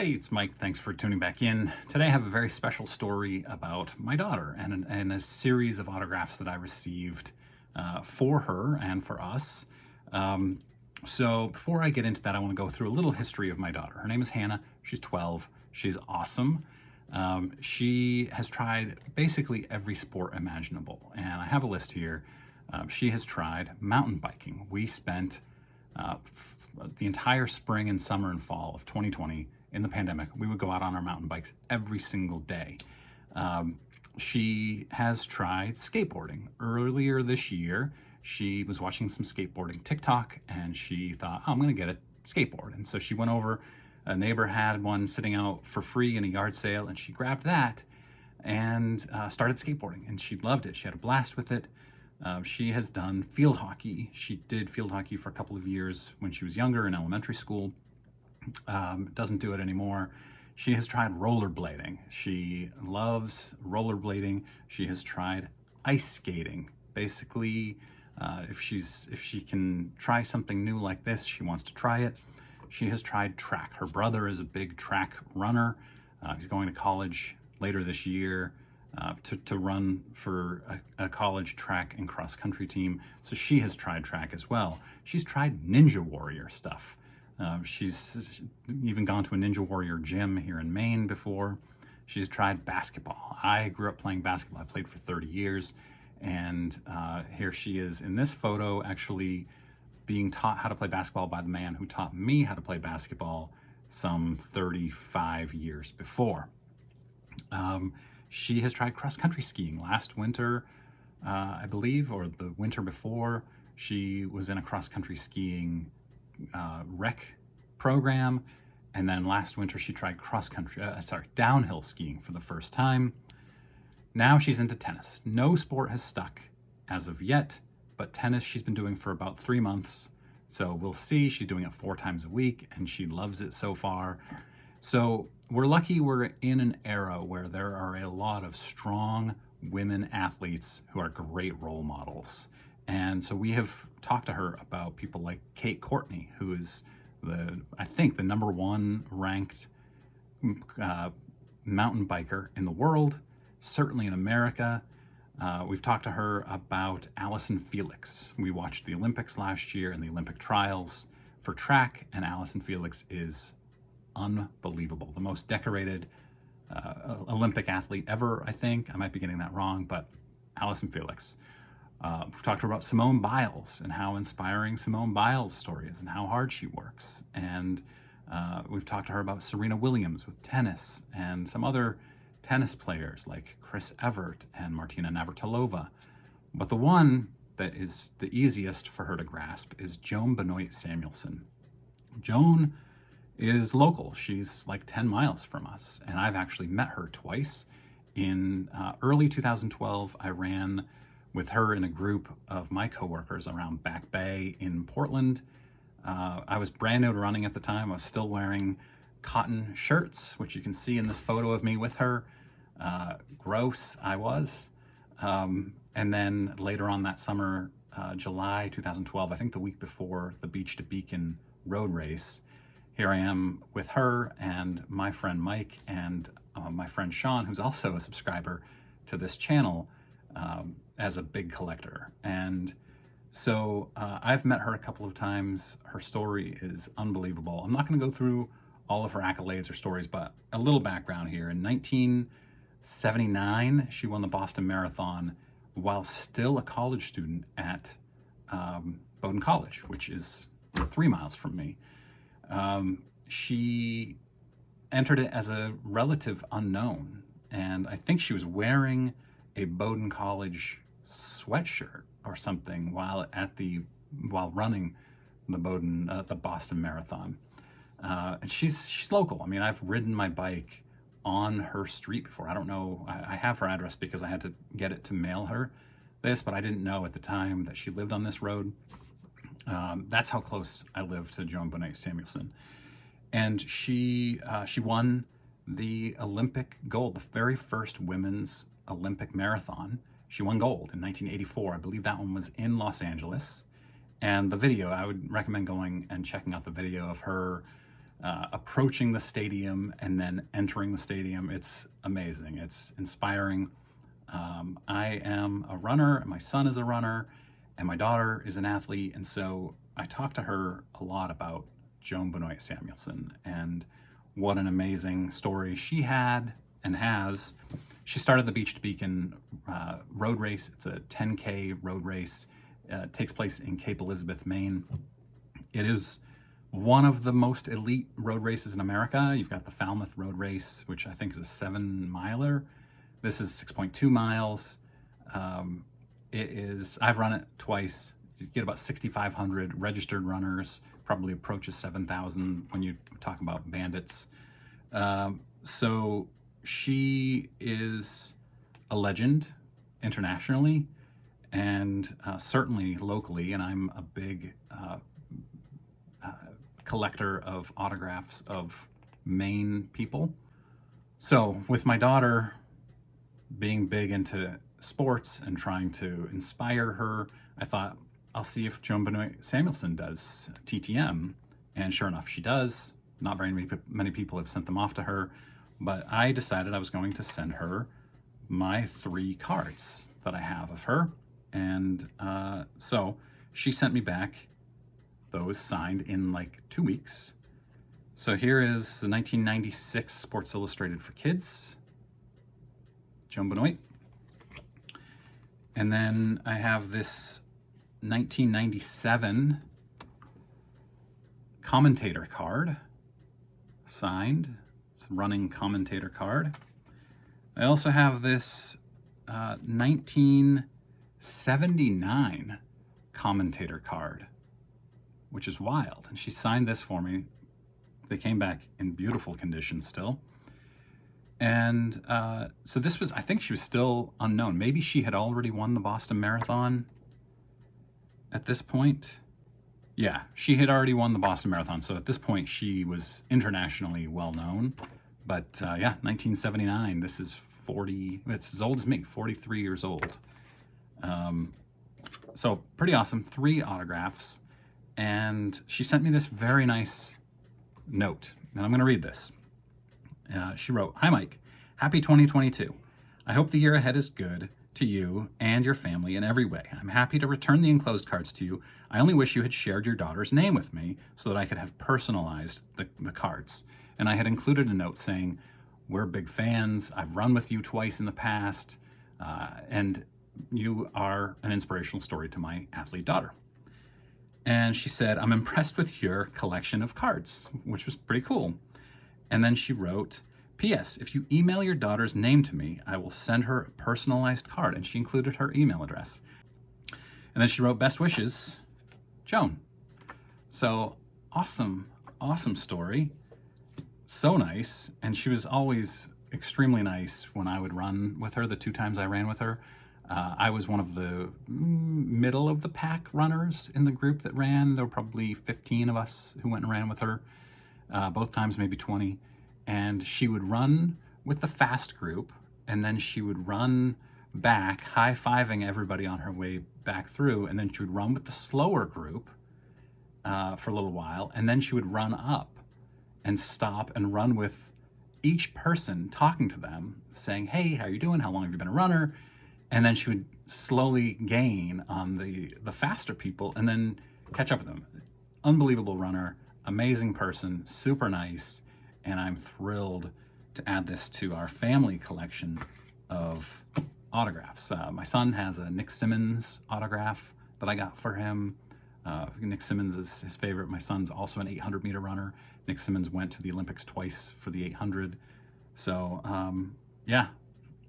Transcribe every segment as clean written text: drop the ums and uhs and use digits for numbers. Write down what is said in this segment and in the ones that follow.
Hey, it's Mike. Thanks for tuning back in. Today I have a very special story about my daughter and a series of autographs that I received for her and for us. So before I get into that, I want to go through a little history of my daughter. Her name is Hannah. She's 12. She's awesome. She has tried basically every sport imaginable, and I have a list here. She has tried mountain biking. We spent the entire spring and summer and fall of 2020 in the pandemic. We would go out on our mountain bikes every single day. She has tried skateboarding. Earlier this year, she was watching some skateboarding TikTok and she thought, oh, I'm gonna get a skateboard. And so she went over, a neighbor had one sitting out for free in a yard sale, and she grabbed that and started skateboarding, and she loved it. She had a blast with it. She has done field hockey. She did field hockey for a couple of years when she was younger in elementary school. Doesn't do it anymore. She has tried rollerblading. She loves rollerblading. She has tried ice skating. Basically, if she can try something new like this, she wants to try it. She has tried track. Her brother is a big track runner. He's going to college later this year to run for a college track and cross country team. So she has tried track as well. She's tried Ninja Warrior stuff. She's even gone to a Ninja Warrior gym here in Maine before. She's tried basketball. I grew up playing basketball. I played for 30 years. And here she is in this photo, actually being taught how to play basketball by the man who taught me how to play basketball some 35 years before. She has tried cross-country skiing. Last winter, I believe, or the winter before, she was in a cross-country skiing rec program, and then last winter she tried downhill skiing for the first time. Now she's into tennis. No sport has stuck as of yet, but tennis she's been doing for about 3 months. So we'll see. She's doing it 4 times a week, and she loves it so far. So we're lucky we're in an era where there are a lot of strong women athletes who are great role models. And so we have talked to her about people like Kate Courtney, who is I think the #1 ranked mountain biker in the world, certainly in America. We've talked to her about Allison Felix. We watched the Olympics last year and the Olympic trials for track, and Allison Felix is unbelievable. The most decorated Olympic athlete ever, I think. I might be getting that wrong, but Allison Felix. We've talked to her about Simone Biles and how inspiring Simone Biles' story is and how hard she works. And we've talked to her about Serena Williams with tennis and some other tennis players like Chris Evert and Martina Navratilova. But the one that is the easiest for her to grasp is Joan Benoit Samuelson. Joan is local. She's like 10 miles from us, and I've actually met her twice. In early 2012, I ran with her in a group of my coworkers around Back Bay in Portland. I was brand new to running at the time. I was still wearing cotton shirts, which you can see in this photo of me with her. Gross I was. And then later on that summer, July 2012, I think the week before the Beach to Beacon road race, here I am with her and my friend Mike and my friend Sean, who's also a subscriber to this channel, as a big collector. And so I've met her a couple of times. Her story is unbelievable. I'm not going to go through all of her accolades or stories, but a little background here. In 1979, she won the Boston Marathon while still a college student at Bowdoin College, which is 3 miles from me. She entered it as a relative unknown, and I think she was wearing a Bowdoin College sweatshirt or something while running the Boston Marathon. And she's local. I mean, I've ridden my bike on her street before. I don't know. I have her address because I had to get it to mail her this, but I didn't know at the time that she lived on this road. That's how close I live to Joan Benoit Samuelson. And she won the Olympic gold, the very first women's Olympic marathon. She won gold in 1984. I believe that one was in Los Angeles. And the video, I would recommend going and checking out the video of her approaching the stadium and then entering the stadium. It's amazing. It's inspiring. I am a runner, and my son is a runner, and my daughter is an athlete. And so I talked to her a lot about Joan Benoit Samuelson and what an amazing story she had and has. She started the Beach to Beacon road race. It's a 10K road race. It takes place in Cape Elizabeth, Maine. It is one of the most elite road races in America. You've got the Falmouth Road Race, which I think is a 7-miler. This is 6.2 miles. I've run it twice. You get about 6,500 registered runners, probably approaches 7,000 when you talk about bandits. So she is a legend internationally and certainly locally, and I'm a big collector of autographs of Maine people. So with my daughter being big into sports and trying to inspire her, I thought I'll see if Joan Benoit Samuelson does TTM, and sure enough, she does. Not very many people have sent them off to her, but I decided I was going to send her my 3 cards that I have of her, and so she sent me back those signed in like 2 weeks. So here is the 1996 Sports Illustrated for Kids, Joan Benoit. And then I have this 1997 commentator card, signed. It's a running commentator card. I also have this 1979 commentator card, which is wild. And she signed this for me. They came back in beautiful condition still. And so this was, I think she was still unknown. Maybe she had already won the Boston Marathon at this point. Yeah, she had already won the Boston Marathon. So at this point, she was internationally well known. But yeah, 1979, this is it's as old as me, 43 years old. So pretty awesome, 3 autographs. And she sent me this very nice note, and I'm going to read this. She wrote, "Hi, Mike. Happy 2022. I hope the year ahead is good to you and your family in every way. I'm happy to return the enclosed cards to you. I only wish you had shared your daughter's name with me so that I could have personalized the cards." And I had included a note saying, "We're big fans. I've run with you twice in the past, and you are an inspirational story to my athlete daughter." And she said, "I'm impressed with your collection of cards," which was pretty cool. And then she wrote, "P.S. If you email your daughter's name to me, I will send her a personalized card." And she included her email address. And then she wrote, "Best wishes, Joan." So awesome, awesome story. So nice. And she was always extremely nice when I would run with her, the 2 times I ran with her. I was one of the middle of the pack runners in the group that ran. There were probably 15 of us who went and ran with her, both times maybe 20. And she would run with the fast group, and then she would run back, high-fiving everybody on her way back through, and then she would run with the slower group for a little while, and then she would run up and stop and run with each person, talking to them, saying, "Hey, how are you doing? How long have you been a runner?" And then she would slowly gain on the faster people and then catch up with them. Unbelievable runner, amazing person, super nice, and I'm thrilled to add this to our family collection of autographs. My son has a Nick Symmonds autograph that I got for him. Nick Symmonds is his favorite. My son's also an 800-meter runner. Nick Symmonds went to the Olympics twice for the 800. So, yeah.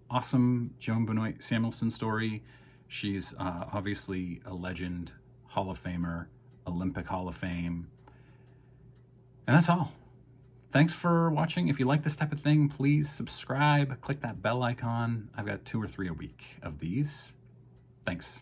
Awesome Joan Benoit Samuelson story. She's obviously a legend, Hall of Famer, Olympic Hall of Fame. And that's all. Thanks for watching. If you like this type of thing, please subscribe, click that bell icon. I've got 2 or 3 a week of these. Thanks.